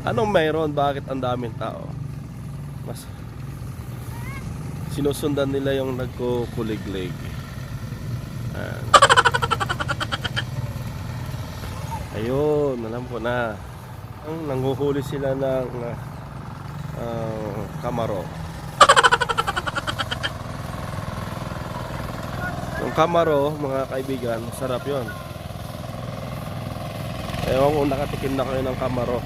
Anong mayroon? Bakit ang daming tao? Mas sinusundan nila yung nagkukuliglig. Ayan. Ayun, alam ko na. Nanguhuli sila ng kamaro. Yung kamaro, mga kaibigan, sarap yun. Ewan kung nakatikim na kayo ng kamaro.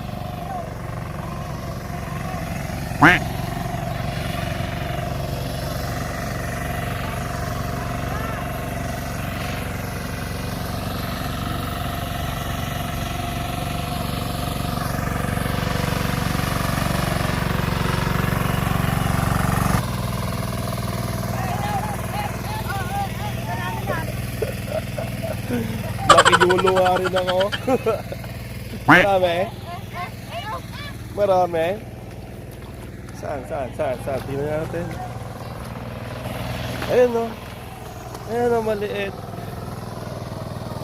Nakijuluwa rin ako. Marami? Marami? Saan? Tingnan natin. Ayun o. Ayun o, maliit.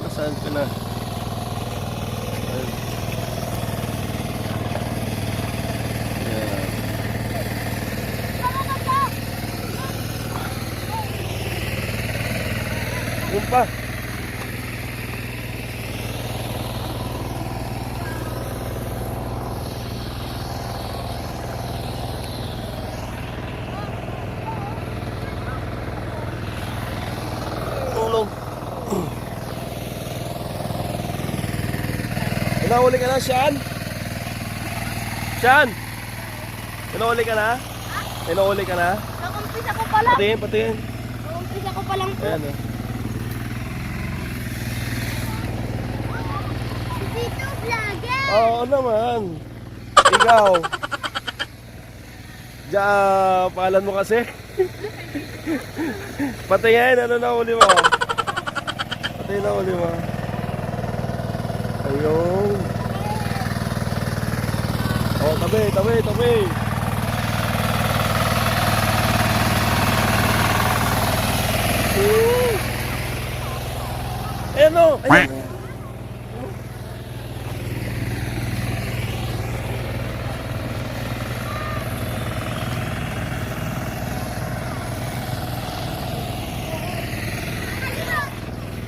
Nasaan ka na? Ayun. Ayan. Yun pa. Pinahuli ka na, Sean? Sean? Pinahuli ka na? Pinahuli ka na? Nakumpisa ko pa lang. Patingin. Nakumpisa ko pa lang po. Ayan o. Dito, vlogger. Oo naman. Ikaw. Diyan, pahalan mo kasi. Patingin, ano na huli mo? Patingin na huli mo. Ayun. Oh, tabi. Ayan o. Ayan.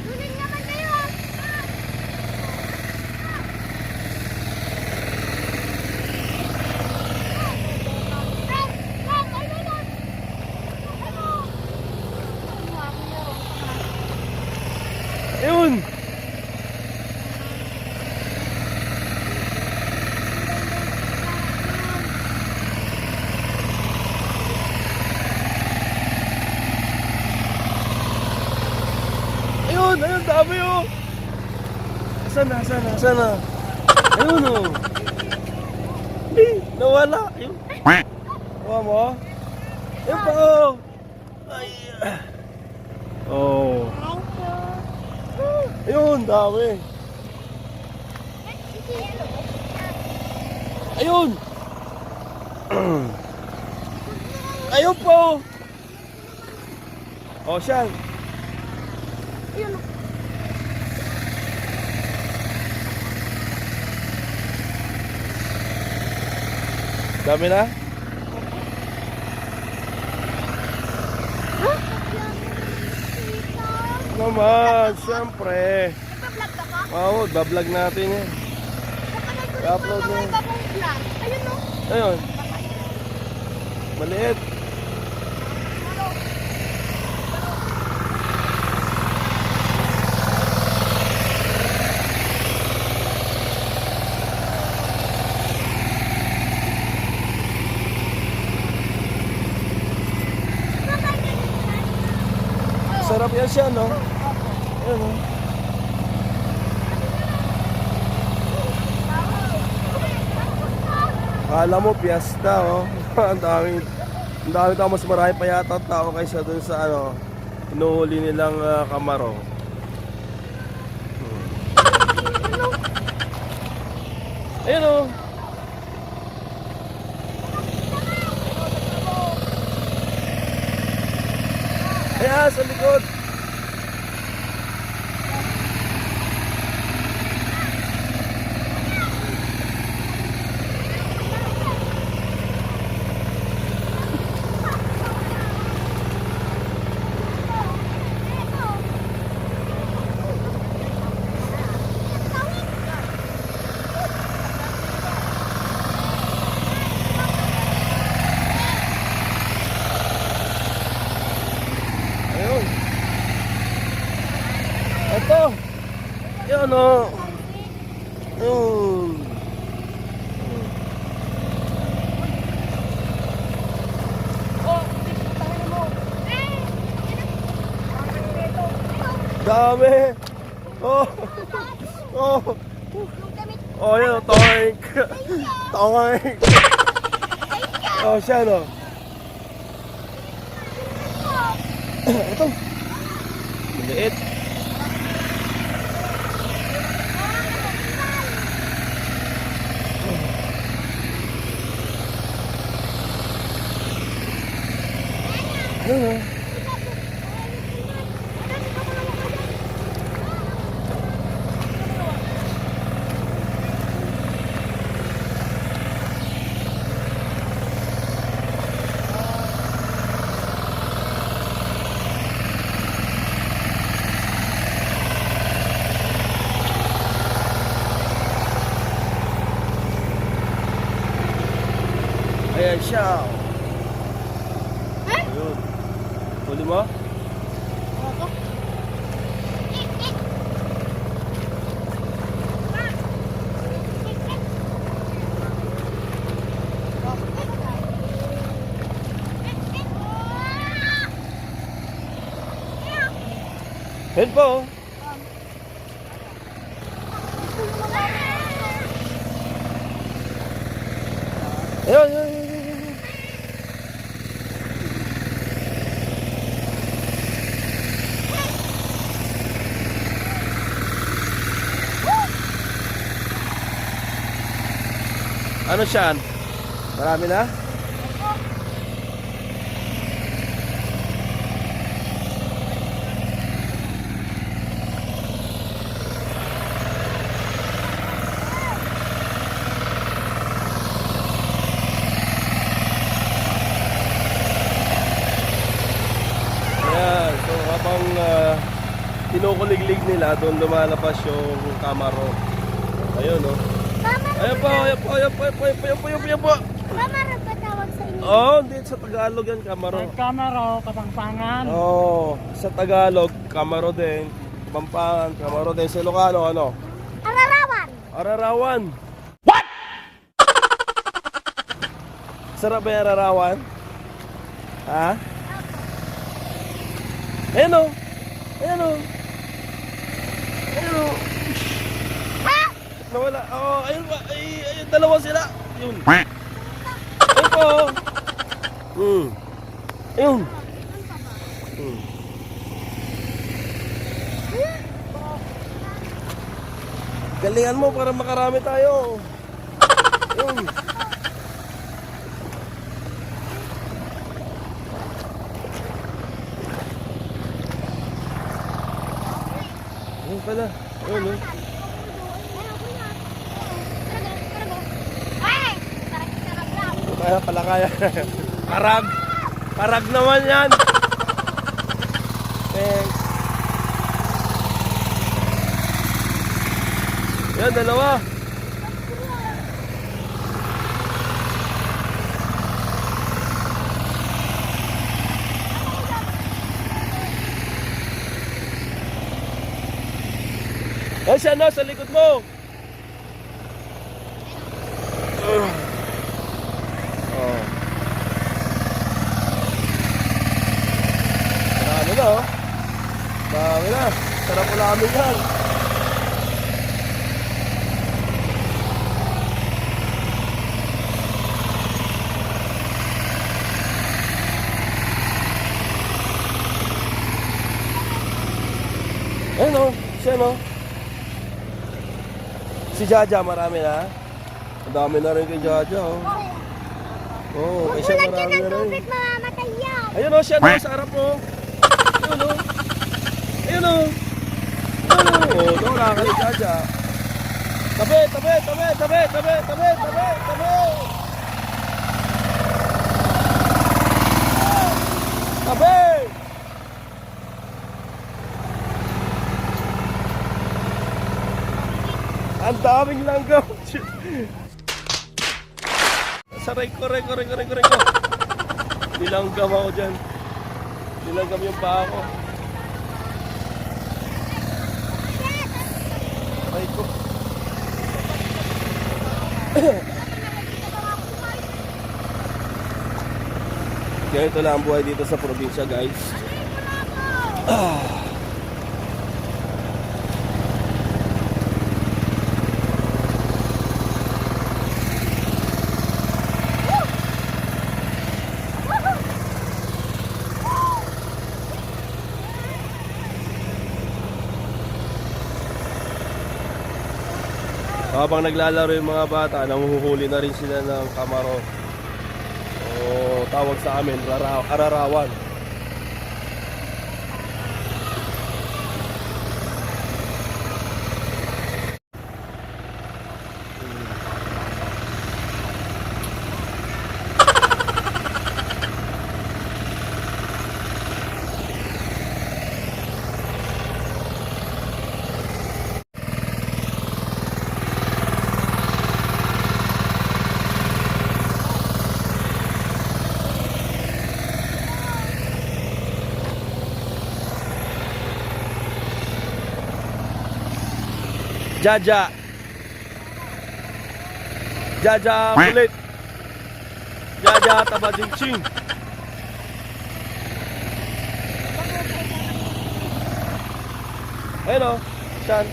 Tuloy naman kayo. Ayun. Ayun, dami oh. Asan na? Ayun oh. Nawala. Ayun. Kuha mo. Ayun pa oh. Ay. Oh. Ayun, dami. Ayun. Ayun po. Oh, siya. Ayun. Dami na? Naman, siyempre. Nagpa-vlog ka pa? Oo, bablog natin yan. I-upload mo. Ayun no. Ayun. Maliit. Sarap yan siya, no? Ayun, no? Kala mo, piyesta, oh. Ang dami tao, mas marami pa yata tao kaysa dun sa, ano, inuhuli nilang kamaro. Ayun, oh. Ayan, sa likod. Ayun. Dami. Oh. Oh. Oh, yun. Toink. Toink. Oh, siya, no? Ito. Maliit. Ayun, no? Ayan siya. Ayun. Huli mo? Ayun po. Ayun, ayun, ayun, ayun. Ano siya? Marami na? Ayan, so habang kinukuliglig nila, doon lumalabas yung kamaro. Ayun, no? Ayan po, ayan po, ayan po, ayan po, ayan po, ayan po, ayan po. Kamaro ba tawag sa inyo? Oo, hindi sa Tagalog yan, kamaro. Kamaro, Kapampangan. Oo, sa Tagalog, kamaro din. Pampangan, kamaro din. Sa Ilocano, ano? Ararawan. Ararawan. What? Sarap ba yung ararawan? Ha? Ayan o. Ayan o. Ayan o. Nawala. Oo, ayun ba? Ayun, dalawa sila. Yun. Ayun po. Ayun. Galingan mo para makarami tayo. Ayun. Ayun pala. Ayun, no? Kaya pala kaya. Karag. Karag naman yan. Thanks. Yan, dalawa. Yan siya, no, sa likod mo. Oh. Marami na, oh. Marami na. Sarap ulamin yan. Ayun, oh. Siya, no. Si Jaja, marami na. Ang dami na rin kay Jaja, oh. Oo, kay siya Tulad marami yan na ng rin. tubig, mamamatay yan. Ayun, oh, siya, no, sa harap mo. Ayun, oh. Ayun, oh. Ayun, oh. Doon, nakakali Jaja. Tabi, tabi, tabi, tabi, tabi, tabi, tabi, tabi. Tabi! Ang daming langgam. Saray ko, ray ko. Nilanggam ako dyan. Nilanggam yung paa ko. Saray ko. Ganito lang ang buhay dito sa probinsya, guys. Habang naglalaro yung mga bata, nanguhuli na rin sila ng kamaro. O tawag sa amin, ararawan. Jaja. Jaja kulit. Jaja tabajingching. Hello, Shan.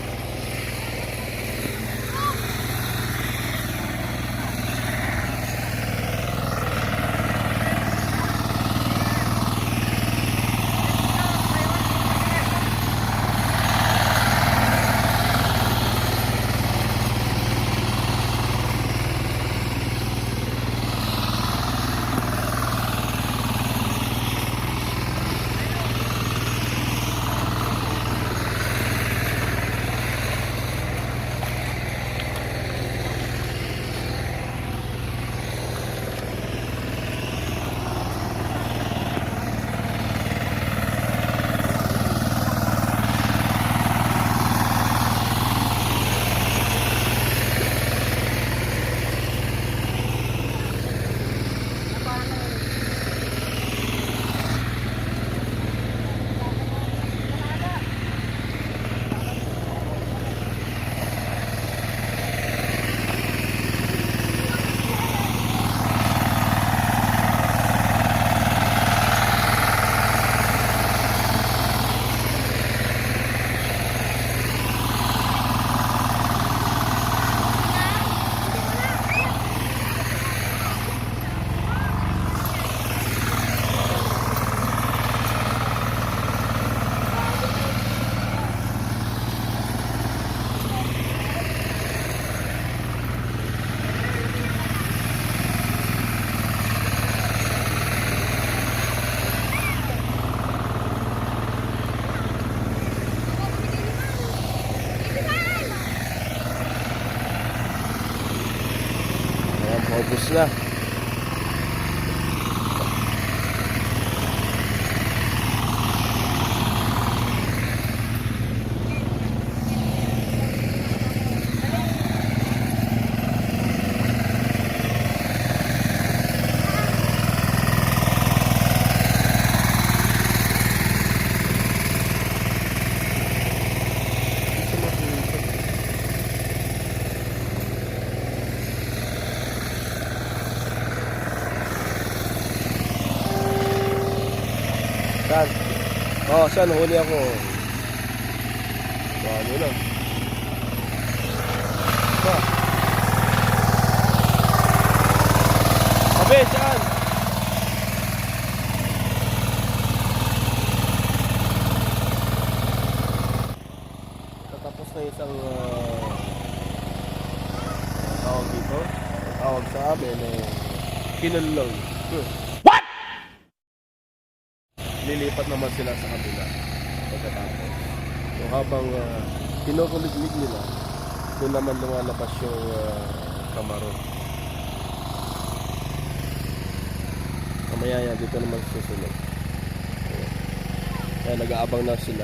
Paubos na. Saan? Oh, saan? Huli ako. Ano lang. Sabi, saan? Tatapos na isang tawag dito. Tawag sa amin kinulong. Lilipat naman sila sa kabila pagkatapos. So habang kinukuliglig nila, doon naman lumalabas yung kamaro. Mamaya yan, dito naman susunod. Kaya nag-aabang na sila.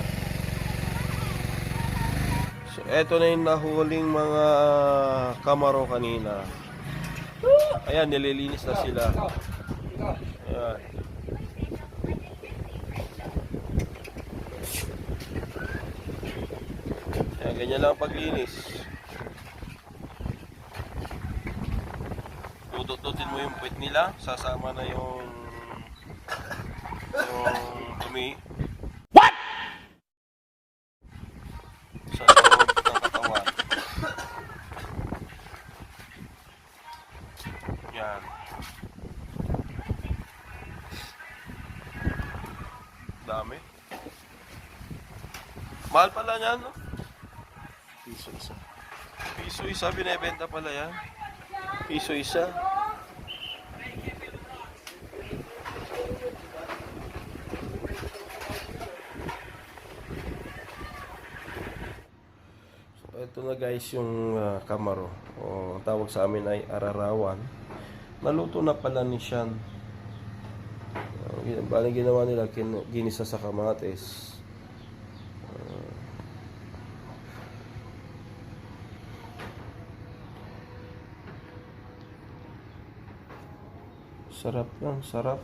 So eto na yung nahuling mga kamaro kanina. Ayan, nililinis na sila. Ayan. Ganyan lang ang paglinis. mo yung puwit nila, sasama na yung dumi. What? Sa loob ng katawan. Yan. Dami. Mahal pala yan, no? Piso isa. Piso isa, binibenta pala yan. Piso isa. So, ito na guys yung kamaro. O, ang tawag sa amin ay ararawan. Naluto na pala ni Sean. Bali ginawa nila, ginisa sa kamatis. Sarap lang, sarap.